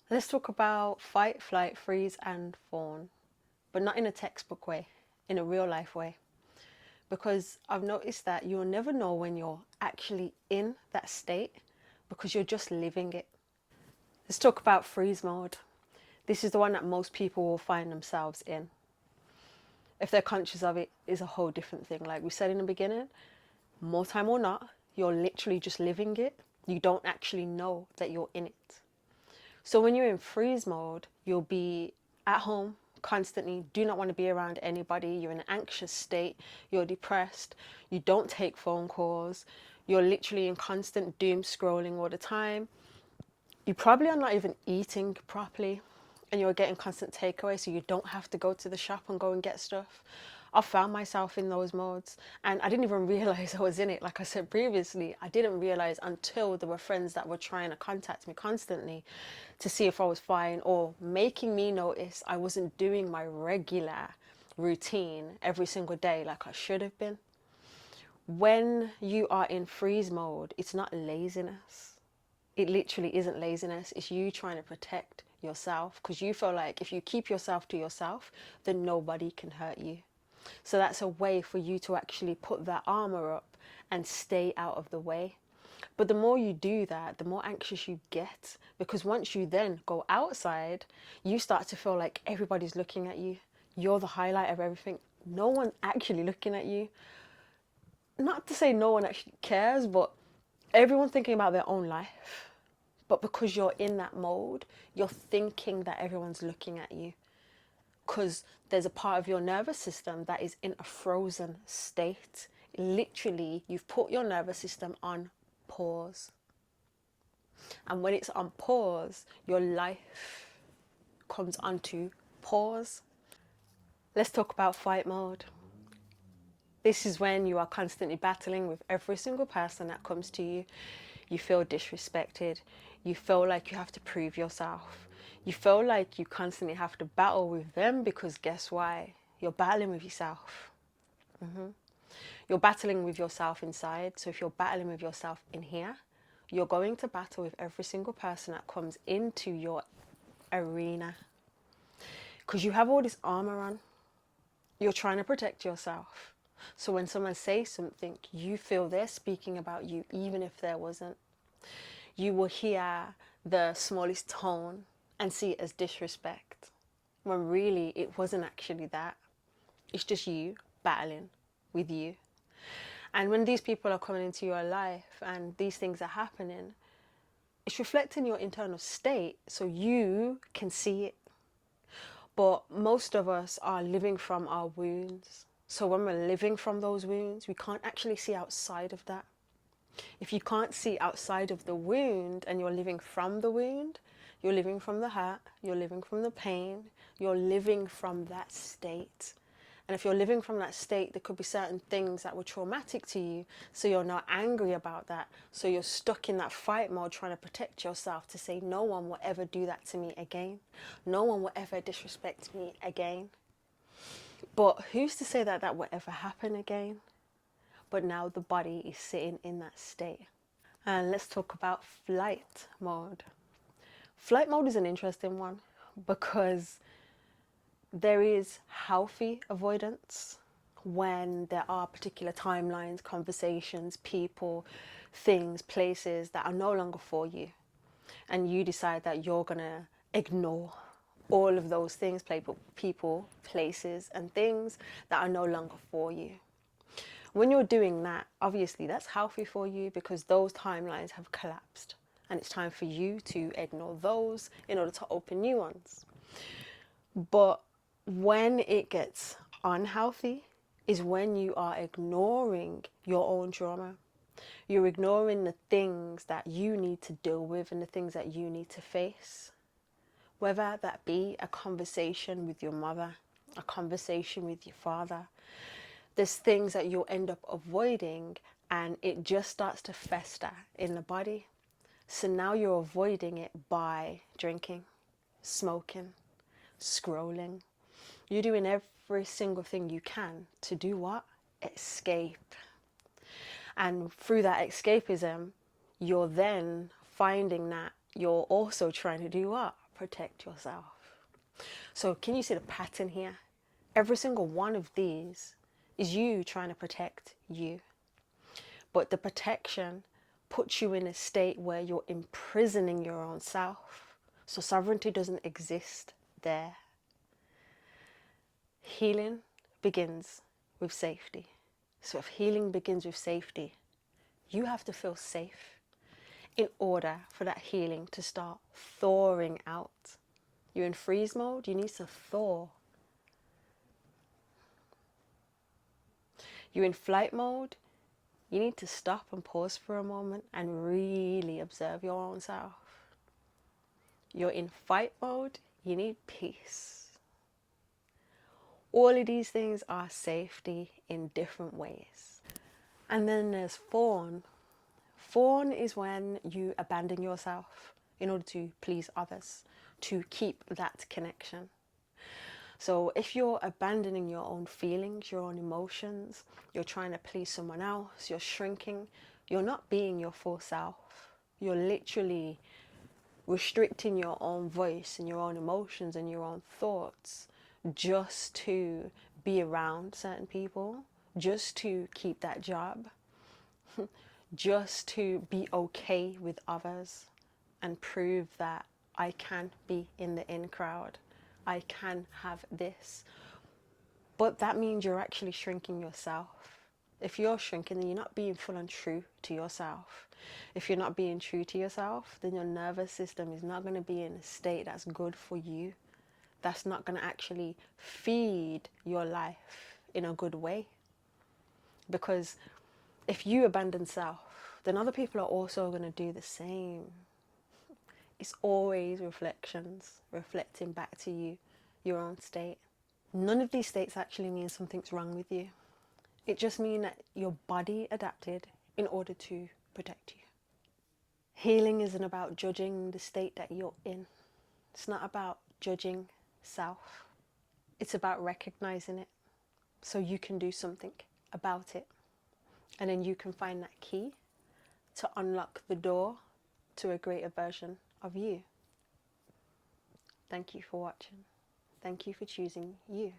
Let's talk about fight, flight, freeze, and fawn, but not in a textbook way, in a real life way. Because I've noticed that you'll never know when you're actually in that state because you're just living it. Let's talk about freeze mode. This is the one that most people will find themselves in. If they're conscious of it, is a whole different thing. Like we said in the beginning, more time or not, you're literally just living it. You don't actually know that you're in it. So when you're in freeze mode, you'll be at home constantly, do not want to be around anybody. You're in an anxious state, you're depressed, you don't take phone calls, you're literally in constant doom scrolling all the time. You probably are not even eating properly and you're getting constant takeaway, so you don't have to go to the shop and go and get stuff. I found myself in those modes and I didn't even realize I was in it. Like I said previously, I didn't realize until there were friends that were trying to contact me constantly to see if I was fine or making me notice I wasn't doing my regular routine every single day like I should have been. When you are in freeze mode, it's not laziness. It literally isn't laziness. It's you trying to protect yourself because you feel like if you keep yourself to yourself, then nobody can hurt you. So that's a way for you to actually put that armor up and stay out of the way. But the more you do that, the more anxious you get because once you then go outside, you start to feel like everybody's looking at you. You're the highlight of everything. No one's actually looking at you. Not to say no one actually cares, but everyone's thinking about their own life. But because you're in that mode, you're thinking that everyone's looking at you because there's a part of your nervous system that is in a frozen state. Literally, you've put your nervous system on pause. And when it's on pause, your life comes onto pause. Let's talk about fight mode. This is when you are constantly battling with every single person that comes to you. You feel disrespected. You feel like you have to prove yourself. You feel like you constantly have to battle with them because guess why? You're battling with yourself. You're battling with yourself inside. So if you're battling with yourself in here, you're going to battle with every single person that comes into your arena because you have all this armor on. You're trying to protect yourself. So when someone says something, you feel they're speaking about you, even if there wasn't. You will hear the smallest tone and see it as disrespect, when really it wasn't actually that. It's just you battling with you. And when these people are coming into your life and these things are happening, it's reflecting your internal state so you can see it. But most of us are living from our wounds. So when we're living from those wounds, we can't actually see outside of that. If you can't see outside of the wound and you're living from the wound, you're living from the hurt, you're living from the pain, you're living from that state. And if you're living from that state, there could be certain things that were traumatic to you. So you're not angry about that. So you're stuck in that fight mode trying to protect yourself to say, no one will ever do that to me again. No one will ever disrespect me again. But who's to say that that will ever happen again? But now the body is sitting in that state. And let's talk about flight mode. Flight mode is an interesting one because there is healthy avoidance when there are particular timelines, conversations, people, things, places that are no longer for you. And you decide that you're going to ignore all of those things, people, places, and things that are no longer for you. When you're doing that, obviously that's healthy for you because those timelines have collapsed and it's time for you to ignore those in order to open new ones. But when it gets unhealthy is when you are ignoring your own trauma. You're ignoring the things that you need to deal with and the things that you need to face. Whether that be a conversation with your mother, a conversation with your father, there's things that you'll end up avoiding and it just starts to fester in the body. So now you're avoiding it by drinking, smoking, scrolling. You're doing every single thing you can to do what? Escape. And through that escapism, you're then finding that you're also trying to do what? protect yourself. So can you see the pattern here? Every single one of these is you trying to protect you. But the protection puts you in a state where you're imprisoning your own self. So sovereignty doesn't exist there. Healing begins with safety. So if healing begins with safety, you have to feel safe in order for that healing to start thawing out. You're in freeze mode, you need to thaw. You're in flight mode, you need to stop and pause for a moment and really observe your own self. You're in fight mode, you need peace. All of these things are safety in different ways. And then there's fawn. Fawn is when you abandon yourself in order to please others, to keep that connection. So if you're abandoning your own feelings, your own emotions, you're trying to please someone else, you're shrinking, you're not being your full self. You're literally restricting your own voice and your own emotions and your own thoughts just to be around certain people, just to keep that job, just to be okay with others and prove that I can be in the in crowd. I can have this. But that means you're actually shrinking yourself. If you're shrinking, then you're not being full and true to yourself. If you're not being true to yourself, then your nervous system is not going to be in a state that's good for you. That's not going to actually feed your life in a good way. Because if you abandon self, then other people are also going to do the same. It's always reflections, reflecting back to you, your own state. None of these states actually mean something's wrong with you. It just means that your body adapted in order to protect you. Healing isn't about judging the state that you're in. It's not about judging self. It's about recognizing it so you can do something about it. And then you can find that key to unlock the door to a greater version of you. Thank you for watching. Thank you for choosing you.